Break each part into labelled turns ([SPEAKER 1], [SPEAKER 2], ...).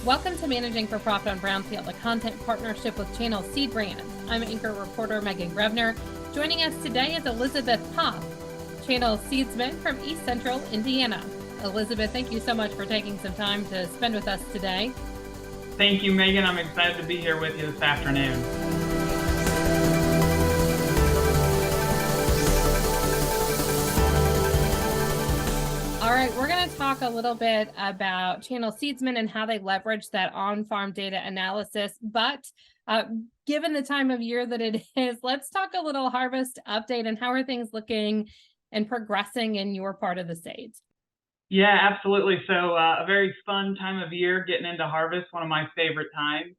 [SPEAKER 1] Welcome to Managing for Profit on Brownfield, a content partnership with Channel Seed Brands. I'm anchor reporter Megan Grevner. Joining us today is Elizabeth Pfaff, Channel Seedsman from East Central Indiana. Elizabeth, thank you so much for taking some time to spend with us today.
[SPEAKER 2] Thank you, Megan. I'm excited to be here with you this afternoon.
[SPEAKER 1] All right, we're going to talk a little bit about Channel Seedsman and how they leverage that on-farm data analysis. But given the time of year that it is, let's talk a little harvest update and how are things looking and progressing in your part of the state?
[SPEAKER 2] Yeah, absolutely. So a very fun time of year, getting into harvest, one of my favorite times.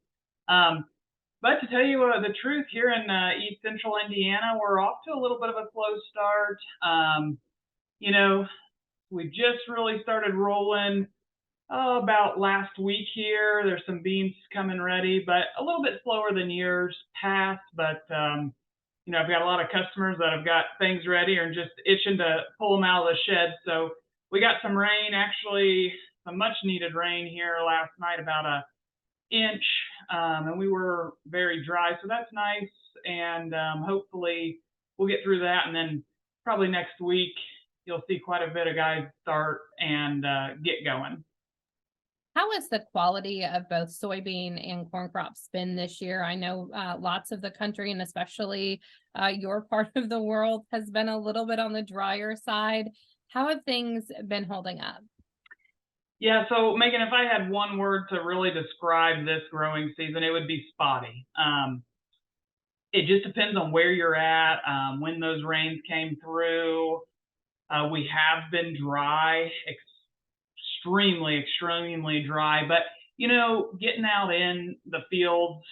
[SPEAKER 2] But to tell you the truth, here in East Central Indiana, we're off to a little bit of a slow start. We just really started rolling about last week here. There's some beans coming ready, but a little bit slower than years past. But I've got a lot of customers that have got things ready or just itching to pull them out of the shed. So we got some rain, actually some much needed rain here last night, about an inch, and we were very dry. So that's nice. And hopefully we'll get through that. And then probably next week, you'll see quite a bit of guys start and get going.
[SPEAKER 1] How has the quality of both soybean and corn crops been this year? I know lots of the country, and especially your part of the world, has been a little bit on the drier side. How have things been holding up?
[SPEAKER 2] Yeah, so Megan, if I had one word to really describe this growing season, it would be spotty. It just depends on where you're at, when those rains came through. We have been dry, extremely dry, but getting out in the fields,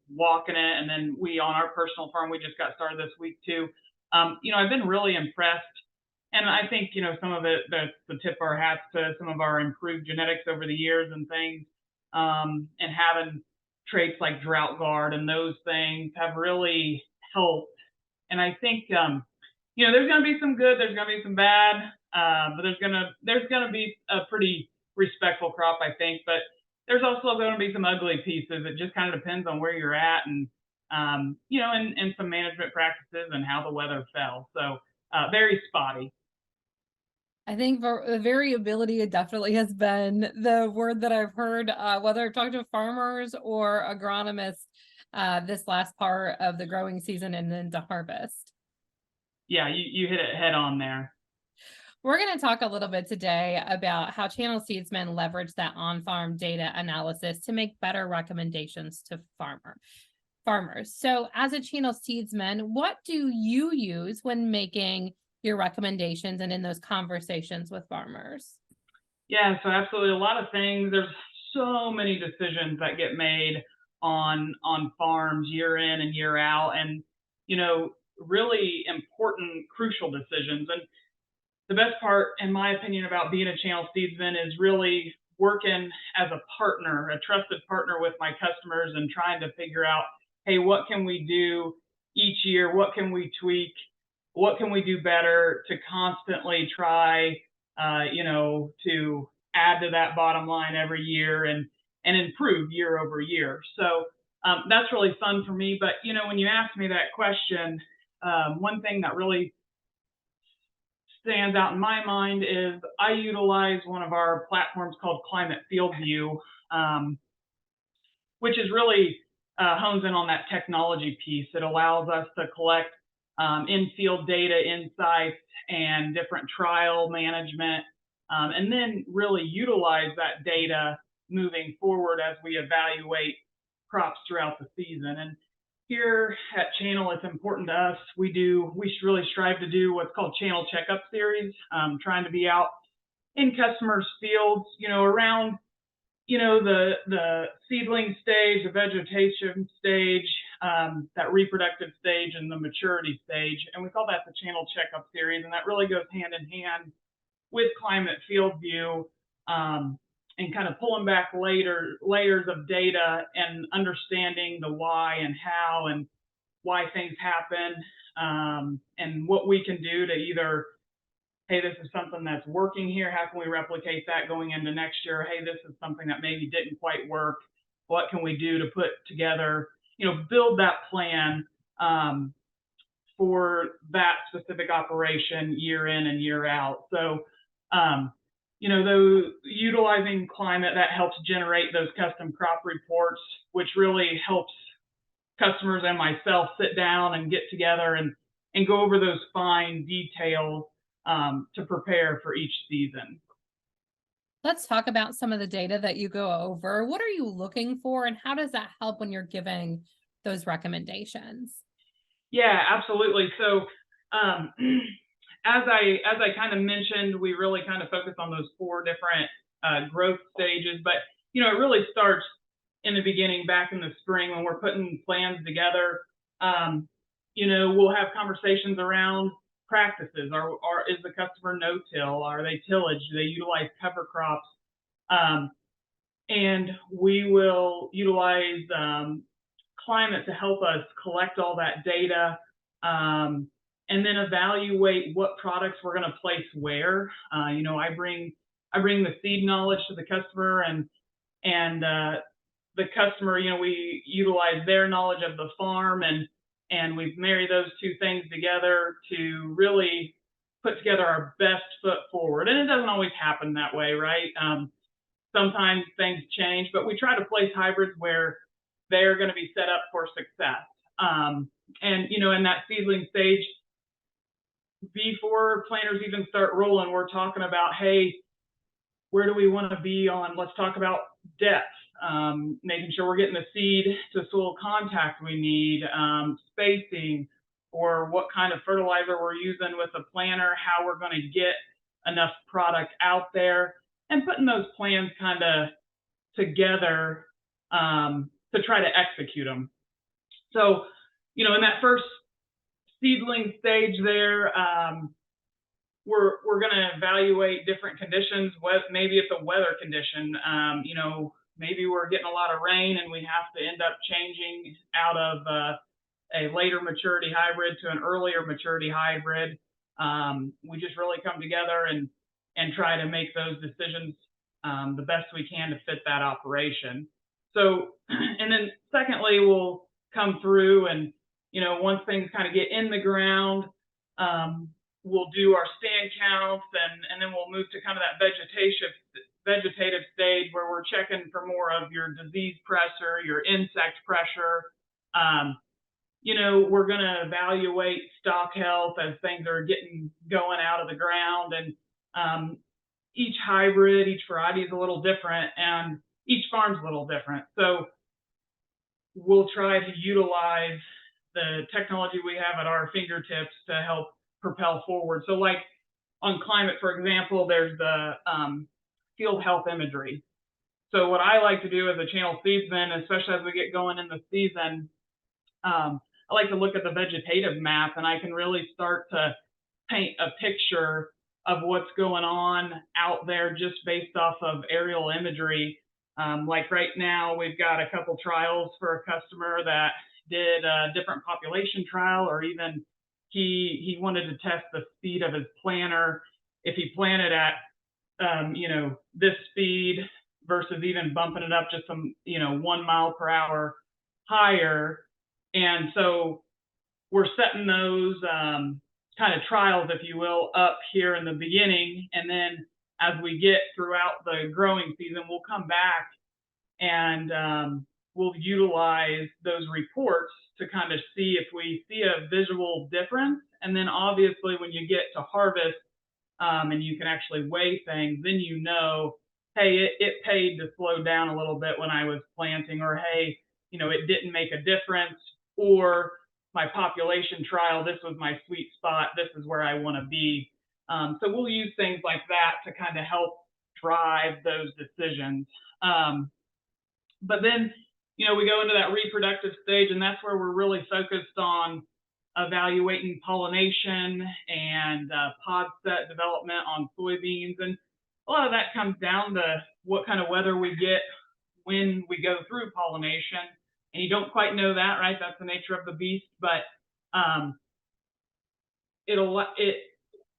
[SPEAKER 2] walking it, and then we on our personal farm, we just got started this week too. I've been really impressed, and I think some of it, that's the tip of our hats to some of our improved genetics over the years and things, and having traits like drought guard and those things have really helped. And I think there's going to be some good, there's going to be some bad, but there's going to be a pretty respectful crop, I think. But there's also going to be some ugly pieces. It just kind of depends on where you're at, and and some management practices and how the weather fell. So very spotty.
[SPEAKER 1] I think variability definitely has been the word that I've heard, whether I've talked to farmers or agronomists this last part of the growing season and into harvest.
[SPEAKER 2] Yeah, you hit it head on there.
[SPEAKER 1] We're going to talk a little bit today about how Channel Seedsmen leverage that on-farm data analysis to make better recommendations to farmers. So as a Channel Seedsman, what do you use when making your recommendations and in those conversations with farmers?
[SPEAKER 2] Yeah, so absolutely. A lot of things. There's so many decisions that get made on farms year in and year out, and really important, crucial decisions. And the best part, in my opinion, about being a Channel Seedsman is really working as a partner, a trusted partner with my customers, and trying to figure out, hey, what can we do each year? What can we tweak? What can we do better to constantly try, to add to that bottom line every year and improve year over year. So that's really fun for me. But, when you ask me that question, one thing that really stands out in my mind is I utilize one of our platforms called Climate Field View, which is really hones in on that technology piece. It allows us to collect in-field data, insights, and different trial management, and then really utilize that data moving forward as we evaluate crops throughout the season. And here at Channel, it's important to us. We really strive to do what's called channel checkup series, trying to be out in customers' fields, around, the seedling stage, the vegetation stage, that reproductive stage, and the maturity stage. And we call that the channel checkup series. And that really goes hand in hand with Climate Field View, and kind of pulling back layers of data and understanding the why and how and why things happen, and what we can do to either hey, this is something that's working here. How can we replicate that going into next year? Hey, this is something that maybe didn't quite work. What can we do to put together, build that plan for that specific operation year in and year out. So, though utilizing climate, that helps generate those custom crop reports, which really helps customers and myself sit down and get together and go over those fine details to prepare for each season.
[SPEAKER 1] Let's talk about some of the data that you go over. What are you looking for, and how does that help when you're giving those recommendations?
[SPEAKER 2] Yeah, absolutely. So, as I kind of mentioned, we really kind of focus on those 4 different growth stages, but it really starts in the beginning, back in the spring when we're putting plans together. We'll have conversations around practices. Is the customer no-till? Are they tillage? Do they utilize cover crops? And we will utilize climate to help us collect all that data, and then evaluate what products we're going to place where. I bring the seed knowledge to the customer, and the customer, we utilize their knowledge of the farm, and we've married those 2 things together to really put together our best foot forward. And it doesn't always happen that way, right? Sometimes things change, but we try to place hybrids where they're going to be set up for success. And in that seedling stage, before planters even start rolling, we're talking about, hey, where do we want to be on? Let's talk about depth, making sure we're getting the seed to soil contact we need, spacing, or what kind of fertilizer we're using with the planter, how we're going to get enough product out there, and putting those plans kind of together to try to execute them. So, in that first seedling stage there, we're going to evaluate different conditions. Maybe it's a weather condition. Maybe we're getting a lot of rain and we have to end up changing out of a later maturity hybrid to an earlier maturity hybrid. We just really come together and try to make those decisions the best we can to fit that operation. So, and then secondly, we'll come through and, once things kind of get in the ground, we'll do our stand counts, and then we'll move to kind of that vegetative stage where we're checking for more of your disease pressure, your insect pressure. We're going to evaluate stalk health as things are going out of the ground, and each hybrid, each variety is a little different, and each farm's a little different. So we'll try to utilize the technology we have at our fingertips to help propel forward. So like on climate, for example, there's the field health imagery. So what I like to do as a channel seedsman, especially as we get going in the season, I like to look at the vegetative map, and I can really start to paint a picture of what's going on out there just based off of aerial imagery. Like right now, we've got a couple trials for a customer that did a different population trial, or even he wanted to test the speed of his planter. If he planted at, this speed versus even bumping it up just some, 1 mile per hour higher. And so we're setting those kind of trials, if you will, up here in the beginning. And then as we get throughout the growing season, we'll come back and we'll utilize those reports to kind of see if we see a visual difference. And then obviously when you get to harvest and you can actually weigh things, then hey, it paid to slow down a little bit when I was planting, or hey, it didn't make a difference, or my population trial, this was my sweet spot, this is where I want to be. So we'll use things like that to kind of help drive those decisions. But then, we go into that reproductive stage, and that's where we're really focused on evaluating pollination and pod set development on soybeans. And a lot of that comes down to what kind of weather we get when we go through pollination. And you don't quite know that, right? That's the nature of the beast. But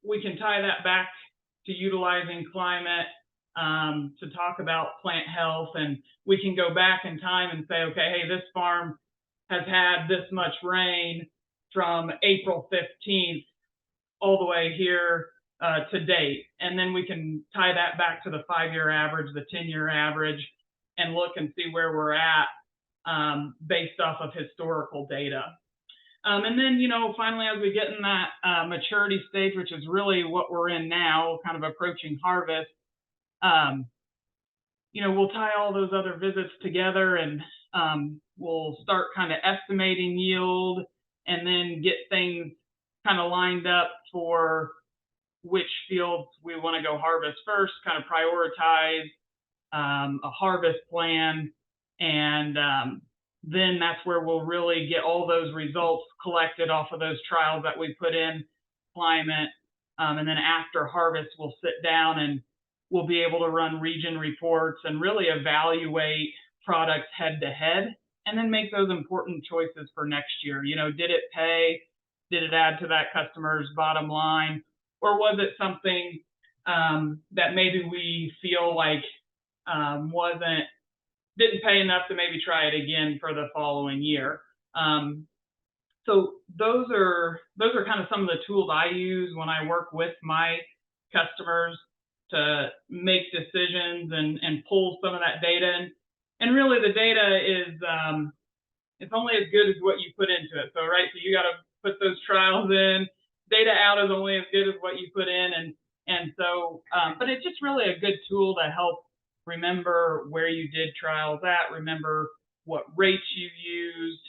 [SPEAKER 2] we can tie that back to utilizing climate to talk about plant health, and we can go back in time and say, okay, hey, this farm has had this much rain from April 15th all the way here to date. And then we can tie that back to the 5-year average, the 10-year average, and look and see where we're at based off of historical data. And then, finally, as we get in that maturity stage, which is really what we're in now, kind of approaching harvest, we'll tie all those other visits together, and we'll start kind of estimating yield, and then get things kind of lined up for which fields we want to go harvest first, kind of prioritize a harvest plan, and then that's where we'll really get all those results collected off of those trials that we put in climate. And then after harvest, we'll sit down and we'll be able to run region reports and really evaluate products head to head, and then make those important choices for next year. Did it pay? Did it add to that customer's bottom line? Or was it something that maybe we feel like didn't pay enough to maybe try it again for the following year? So those are kind of some of the tools I use when I work with my customers to make decisions and pull some of that data. And really the data is, it's only as good as what you put into it. So you got to put those trials in. Data out is only as good as what you put in. And so, but it's just really a good tool to help remember where you did trials at, remember what rates you used,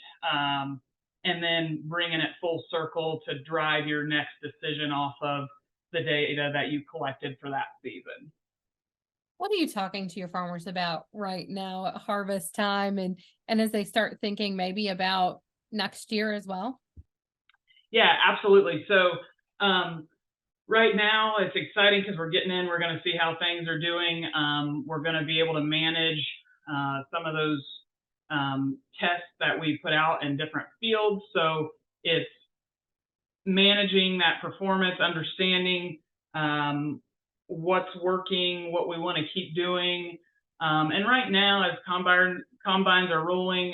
[SPEAKER 2] and then bringing it full circle to drive your next decision off of the data that you collected for that season.
[SPEAKER 1] What are you talking to your farmers about right now at harvest time, and as they start thinking maybe about next year as well?
[SPEAKER 2] Yeah, absolutely. So right now it's exciting because we're getting in, we're going to see how things are doing. We're going to be able to manage some of those tests that we put out in different fields. So it's managing that performance, understanding what's working, what we want to keep doing. And right now, as combines are rolling,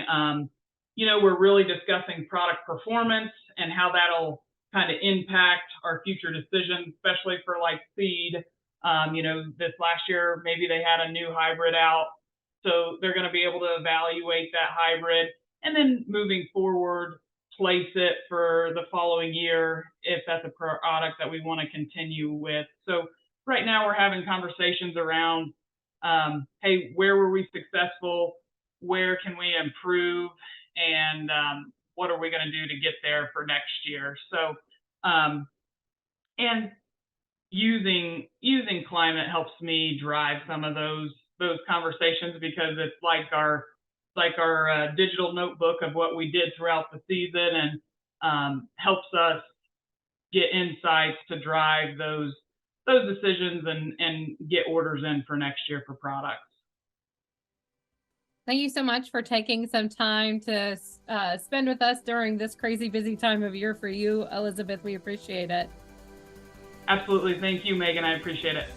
[SPEAKER 2] we're really discussing product performance and how that'll kind of impact our future decisions, especially for like seed. This last year, maybe they had a new hybrid out, so they're going to be able to evaluate that hybrid, and then moving forward, place it for the following year if that's a product that we want to continue with. So right now we're having conversations around, hey, where were we successful? Where can we improve? And what are we going to do to get there for next year? So, and using climate helps me drive some of those conversations, because it's like our digital notebook of what we did throughout the season, and helps us get insights to drive those decisions and get orders in for next year for products.
[SPEAKER 1] Thank you so much for taking some time to spend with us during this crazy busy time of year for you, Elizabeth. We appreciate it.
[SPEAKER 2] Absolutely. Thank you, Megan. I appreciate it.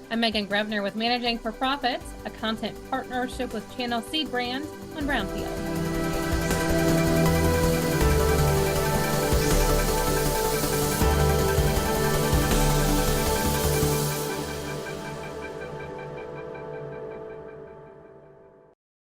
[SPEAKER 1] I'm Megan Grevner with Managing for Profits, a content partnership with Channel Seed Brand on Brownfield.